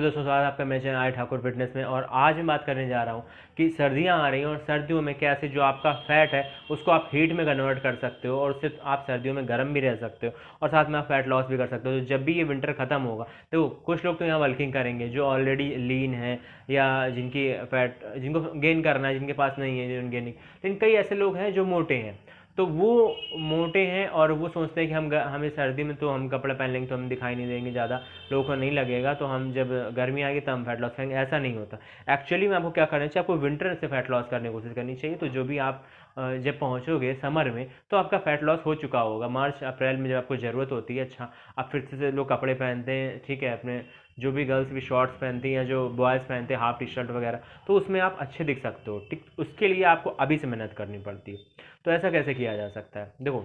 स्वागत है दोस्तों, स्वागत है आपका मेरे चैनल आर ठाकुर फिटनेस में। और आज मैं बात करने जा रहा हूँ कि सर्दियाँ आ रही हैं और सर्दियों में कैसे जो आपका फैट है उसको आप हीट में कन्वर्ट कर सकते हो और उससे आप सर्दियों में गर्म भी रह सकते हो और साथ में आप फैट लॉस भी कर सकते हो। तो जब भी ये विंटर खत्म होगा तो कुछ लोग तो यहाँ वर्किंग करेंगे जो ऑलरेडी लीन है या जिनकी फैट जिनको गेन करना है, जिनके पास नहीं है गेनिंग। लेकिन कई ऐसे लोग हैं जो मोटे हैं, तो वो मोटे हैं और वो सोचते हैं कि हमें सर्दी में तो हम कपड़े पहन लेंगे तो हम दिखाई नहीं देंगे, ज़्यादा लोगों को नहीं लगेगा, तो हम जब गर्मी आएगी तब हम फैट लॉस करेंगे। ऐसा नहीं होता। एक्चुअली में आपको क्या करना चाहिए, आपको विंटर से फैट लॉस करने की कोशिश करनी चाहिए। तो जो भी आप जब पहुंचोगे समर में तो आपका फैट लॉस हो चुका होगा। मार्च अप्रैल में जब आपको ज़रूरत होती है, अच्छा आप फिर से लोग कपड़े पहनते हैं, ठीक है, अपने जो भी गर्ल्स भी शॉर्ट्स पहनती हैं या जो बॉयज़ पहनते हैं हाफ टी शर्ट वगैरह, तो उसमें आप अच्छे दिख सकते हो। ठीक, उसके लिए आपको अभी से मेहनत करनी पड़ती है। तो ऐसा कैसे किया जा सकता है, देखो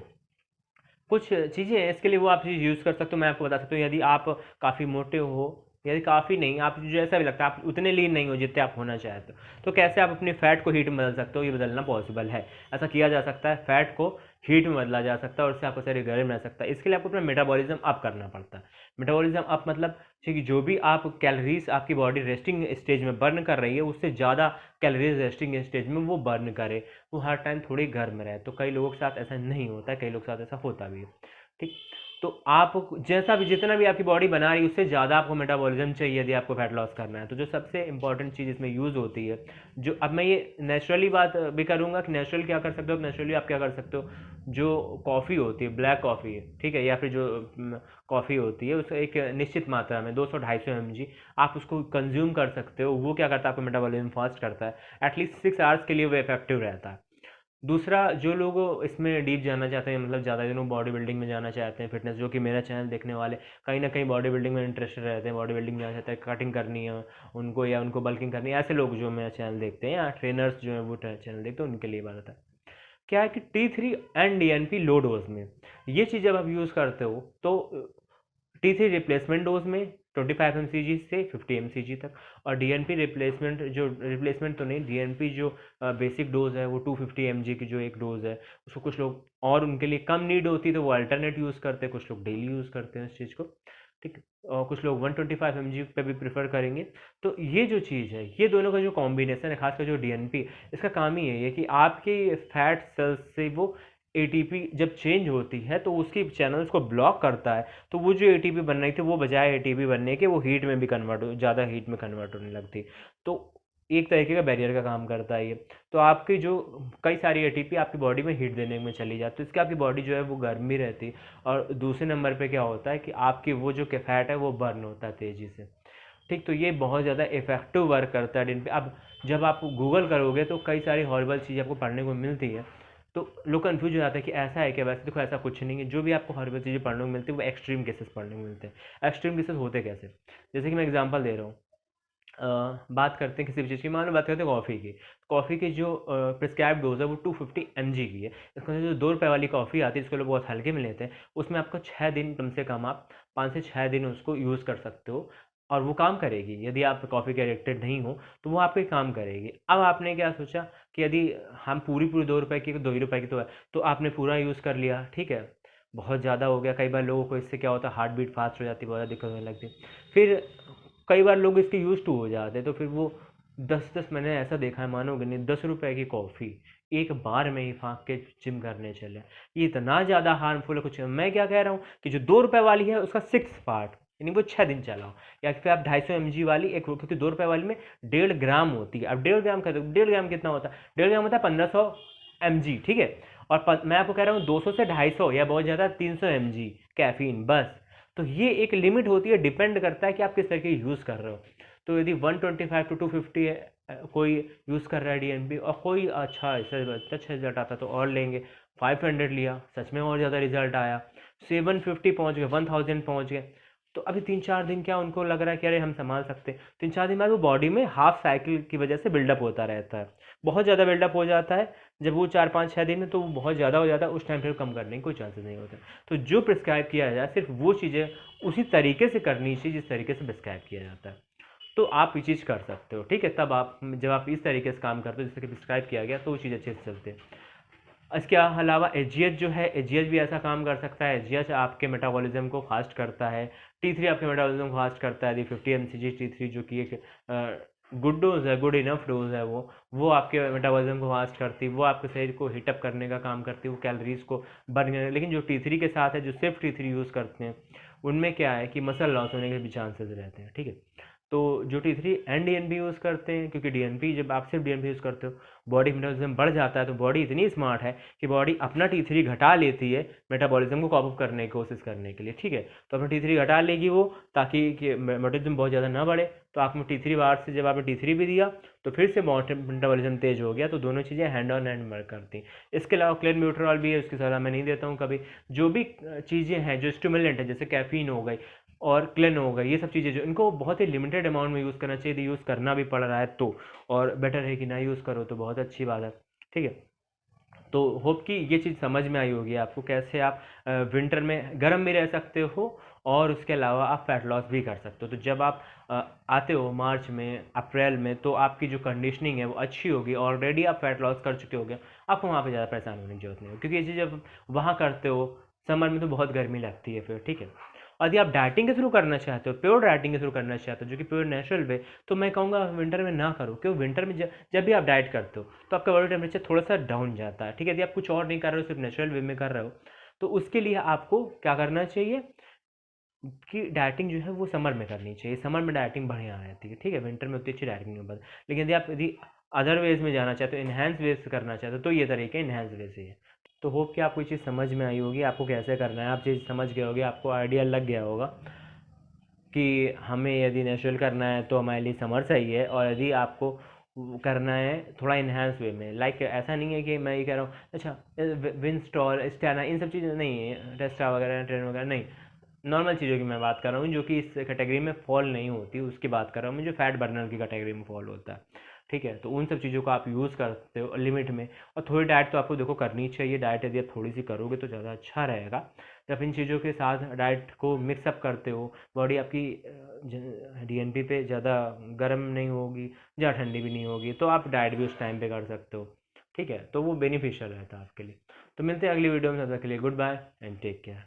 कुछ चीज़ें हैं इसके लिए, वो आप चीज़ यूज़ कर सकते हो। मैं आपको बता सकता हूँ, यदि आप काफ़ी मोटे हो, यदि काफ़ी नहीं, आप जो ऐसा भी लगता है आप उतने लीन नहीं हो जितने आप होना चाहते हो, तो कैसे आप अपनी फ़ैट को हीट में बदल सकते हो, ये बदलना पॉसिबल है। ऐसा किया जा सकता है, फ़ैट को हीट में बदला जा सकता है और उससे आपका शरीर गर्म रह सकता है। इसके लिए आपको अपना मेटाबॉलिज्म अप करना पड़ता है। मेटाबॉलिज्म अप मतलब कि जो भी आप कैलोरीज आपकी बॉडी रेस्टिंग स्टेज में बर्न कर रही है उससे ज़्यादा कैलोरीज रेस्टिंग स्टेज में वो बर्न करे, वो हर टाइम थोड़ी गर्म रहे। तो कई लोगों के साथ ऐसा नहीं होता है, कई लोगों के साथ ऐसा होता भी है। ठीक, तो आप जैसा भी जितना भी आपकी बॉडी बना रही है उससे ज़्यादा आपको मेटाबॉलिज्म चाहिए यदि आपको फैट लॉस करना है। तो जो सबसे इंपॉर्टेंट चीज़ इसमें यूज़ होती है, जो अब मैं ये नेचुरली बात भी करूँगा कि नेचुरल क्या कर सकते हो, नेचुरली आप क्या कर सकते हो, जो कॉफ़ी होती है, ब्लैक कॉफ़ी है, ठीक है, या फिर जो कॉफ़ी होती है उसका एक निश्चित मात्रा में 200-250 mg आप उसको कंज्यूम कर सकते हो। वो क्या करता है, आपको मेटाबॉलिज्म फास्ट करता है। एटलीस्ट 6 आवर्स के लिए वो इफेक्टिव रहता है। दूसरा, जो लोग इसमें डीप जाना चाहते हैं, मतलब ज़्यादा दिनों बॉडी बिल्डिंग में जाना चाहते हैं, फिटनेस, जो कि मेरा चैनल देखने वाले कहीं ना कहीं बॉडी बिल्डिंग में इंटरेस्टेड रहते हैं, बॉडी बिल्डिंग में जाना चाहते हैं, कटिंग करनी है उनको या उनको बल्किंग करनी है, ऐसे लोग जो मेरा चैनल देखते हैं या ट्रेनर्स जो है वो चैनल देखते हैं, उनके लिए बात है। क्या है कि T3 and DNP low dose में ये चीज़ जब आप यूज़ करते हो तो T3 रिप्लेसमेंट डोज में 25 mcg से 50 mcg तक, और DNP रिप्लेसमेंट, जो रिप्लेसमेंट तो नहीं, DNP जो बेसिक डोज है वो 250 mg की जो एक डोज है उसको कुछ लोग और उनके लिए कम नीड होती है तो वो अल्टरनेट यूज़ करते हैं, कुछ लोग डेली यूज़ करते हैं इस चीज़ को। ठीक, और कुछ लोग 125 mg पे भी प्रेफर करेंगे। तो ये जो चीज़ है, ये दोनों का जो कॉम्बिनेशन है, खासकर जो DNP, इसका काम ही है कि आपके फैट सेल्स से वो ATP जब चेंज होती है तो उसकी चैनल्स को ब्लॉक करता है। तो वो जो ATP बन रही थी वो बजाय ATP बनने के वो हीट में भी कन्वर्ट हो, ज़्यादा हीट में कन्वर्ट होने लगती। तो एक तरीके का बैरियर का काम करता है ये। तो आपकी जो कई सारी ATP आपकी बॉडी में हीट देने में चली जाती है, तो इसके आपकी बॉडी जो है वो गर्म भी रहती है। और दूसरे नंबर पे क्या होता है कि आपकी वो जो फैट है वो बर्न होता है तेज़ी से। ठीक, तो ये बहुत ज़्यादा इफेक्टिव वर्क करता है दिन पे। अब जब आप गूगल करोगे तो कई सारी हॉरिबल चीज़ें आपको पढ़ने को मिलती है, तो लोग कन्फ्यूज हो जाते हैं कि ऐसा है क्या। वैसे देखो ऐसा कुछ नहीं है, जो भी आपको हॉरिबल चीज़ें पढ़ने को मिलती है वो एक्सट्रीम केसेस पढ़ने को मिलते हैं। एक्सट्रीम केसेस होते कैसे, जैसे कि मैं एग्जांपल दे रहा हूँ। बात करते हैं किसी भी चीज़ की, मान लो बात करते हैं कॉफ़ी की। कॉफ़ी की जो प्रिस्क्राइब डोज है वो 250 mg की है। इसमें जो 2 रुपये वाली कॉफ़ी आती है जिसको लोग बहुत हल्के में लेते हैं, उसमें आपको 6 दिन, कम से कम आप 5 से 6 दिन उसको यूज़ कर सकते हो और वो काम करेगी। यदि आप कॉफ़ी के एडिक्टेड नहीं हो तो वो आपके काम करेगी। अब आपने क्या सोचा कि यदि हम पूरी पूरी 2 रुपये की, 2 ही रुपये की तो है, तो आपने पूरा यूज़ कर लिया, ठीक है, बहुत ज़्यादा हो गया। कई बार लोगों को इससे क्या होता है, हार्ट बीट फास्ट हो जाती है, बहुत ज़्यादा दिक्कत होने लगती है। फिर कई बार लोग इसके यूज टू हो जाते हैं, तो फिर वो 10-10, मैंने ऐसा देखा है, मानोगे नहीं, 10 रुपए की कॉफ़ी एक बार में ही फाँक के जिम करने चले। ये इतना ज़्यादा हार्मफुल है। कुछ मैं क्या कह रहा हूँ कि जो 2 रुपए वाली है उसका 6 पार्ट, यानी वो 6 दिन चलाओ। या फिर आप 250 mg वाली एक, क्योंकि 2 रुपए वाली में 1.5 ग्राम होती है। अब 1.5 ग्राम का, 1.5 ग्राम कितना होता है, 1.5 ग्राम होता है 1500 mg, ठीक है। और मैं आपको कह रहा हूँ 200 से 250 या बहुत ज़्यादा 300 mg कैफीन, बस। तो ये एक लिमिट होती है, डिपेंड करता है कि आप किस तरीके यूज़ कर रहे हो। तो यदि 125 to 250 है, कोई यूज़ कर रहा है DNP, और कोई अच्छा इससे अच्छा रिजल्ट आता तो और लेंगे, 500 लिया, सच में और ज़्यादा रिजल्ट आया, 750 पहुँच गए, 1000 पहुँच गए, तो अभी 3-4 दिन क्या उनको लग रहा है कि अरे हम संभाल सकते हैं। 3-4 दिन बाद वो बॉडी में हाफ साइकिल की वजह से बिल्डअप होता रहता है, बहुत ज़्यादा बिल्डअप हो जाता है। जब वो 4-5-6 दिन में तो वो बहुत ज़्यादा हो जाता है, उस टाइम फिर कम करने की कोई चांसेस नहीं होता। तो जो प्रिस्क्राइब किया जाए सिर्फ वो चीज़ें उसी तरीके से करनी चाहिए जिस तरीके से प्रिस्क्राइब किया जाता है। तो आप ये चीज़ कर सकते हो, ठीक है। तब आप, जब आप इस तरीके से काम करते हो जैसे कि प्रिस्क्राइब किया गया, तो वो चीज़ अच्छे से चलते हैं। इसके अलावा एजीएच जो है, एजीएच भी ऐसा काम कर सकता है। एजीएच आपके मेटाबॉलिज्म को फास्ट करता है। टी3 आपके मेटाबॉलिज्म को फास्ट करता है। 50 mcg टी3 जो कि एक गुड डोज है, गुड इनफ डोज है, वो आपके मेटाबॉलिज्म को फास्ट करती है, वो आपके शरीर को हीटअप करने का काम करती है, वो कैलोरीज को बर्न करने। लेकिन जो टी3 के साथ है, जो सिर्फ टी3 यूज़ करते हैं, उनमें क्या है कि मसल लॉस होने के भी चांसेस रहते हैं। ठीक है, तो जो टी3 एंड डीएनपी यूज़ करते हैं, क्योंकि डीएनपी जब आप सिर्फ डीएनपी यूज़ करते हो, बॉडी मेटाबॉलिज्म बढ़ जाता है, तो बॉडी इतनी स्मार्ट है कि बॉडी अपना टी3 घटा लेती है मेटाबॉलिज्म को कॉप अप करने की कोशिश करने के लिए। ठीक है, तो अपना टी3 घटा लेगी वो, ताकि मेटाबॉलिज्म बहुत ज़्यादा ना बढ़े। तो आपने टी3 बार से जब आपने टी3 भी दिया तो फिर से मेटाबॉलिज्म तेज हो गया। तो दोनों चीज़ें हैंड ऑन हैंड वर्क करती हैं। इसके अलावा क्लेनब्यूटेरॉल भी है, उसकी सलाह मैं नहीं देता हूँ कभी। जो भी चीज़ें हैं जो स्टिमुलेंट है, जैसे कैफीन हो गई और क्लेन हो गई, ये सब चीज़ें जो इनको बहुत ही लिमिटेड अमाउंट में यूज़ करना चाहिए। यदि यूज़ करना भी पड़ रहा है तो, और बेटर है कि ना यूज़ करो तो बहुत अच्छी बात है। ठीक है, तो होप कि ये चीज़ समझ में आई होगी आपको, कैसे आप विंटर में गर्म भी रह सकते हो और उसके अलावा आप फैट लॉस भी कर सकते हो। तो जब आप आते हो मार्च में, अप्रैल में, तो आपकी जो कंडीशनिंग है वो अच्छी होगी, ऑलरेडी आप फैट लॉस कर चुके होगे, आपको वहाँ पे ज़्यादा परेशान होने की जरूरत नहीं होगी, क्योंकि ये चीज़ जब वहाँ करते हो समर में तो बहुत गर्मी लगती है फिर। ठीक है, और यदि आप डाइटिंग के थ्रू करना चाहते हो, प्योर डाइटिंग के थ्रू करना चाहते हो, जो कि प्योर नेचुरल वे, तो मैं कहूँगा विंटर में ना करो। क्यों, विंटर में जब भी आप डाइट करते हो तो आपका बॉडी टेम्परेचर थोड़ा सा डाउन जाता है। ठीक है, यदि आप कुछ और नहीं कर रहे हो, सिर्फ नेचुरल वे में कर रहे हो, तो उसके लिए आपको क्या करना चाहिए कि डाइटिंग जो है वो समर में करनी चाहिए। समर में डाइटिंग बढ़िया रहती है। ठीक है, विंटर में उतनी अच्छी डाइटिंग नहीं हो पाती। लेकिन यदि अदर वेज में जाना चाहते हो, इन्हेंस वेज से करना चाहते हो, तो ये तरीके इन्हेंस वे से है। तो होप कि आपको ये चीज़ समझ में आई होगी, आपको कैसे करना है, आप चीज़ समझ गए होगे, आपको आइडिया लग गया होगा कि हमें यदि नेचुरल करना है तो हमारे लिए समर सही है, और यदि आपको करना है थोड़ा इन्हांस वे में, लाइक ऐसा नहीं है कि मैं ये कह रहा हूँ अच्छा विंस्टॉल स्टैना इन सब चीज़ें नहीं है, टेस्टा वगैरह ट्रेन वगैरह नहीं, नॉर्मल चीज़ों की मैं बात कर रहा हूँ जो कि इस कैटेगरी में फॉल नहीं होती, उसकी बात कर रहा हूँ मैं, जो फैट बर्नर की कैटेगरी में फॉल होता है। ठीक है, तो उन सब चीज़ों को आप यूज़ करते हो लिमिट में। और थोड़ी डाइट तो आपको देखो करनी चाहिए, डाइट यदि आप थोड़ी सी करोगे तो ज़्यादा अच्छा रहेगा। जब इन चीज़ों के साथ डाइट को मिक्सअप करते हो, बॉडी आपकी डीएनपी पे ज़्यादा गर्म नहीं होगी, ज़्यादा ठंडी भी नहीं होगी, तो आप डाइट भी उस टाइम पे कर सकते हो। ठीक है, तो वो बेनिफिशियल रहता है आपके लिए। तो मिलते हैं अगली वीडियो में, तब तक के लिए goodbye and take care.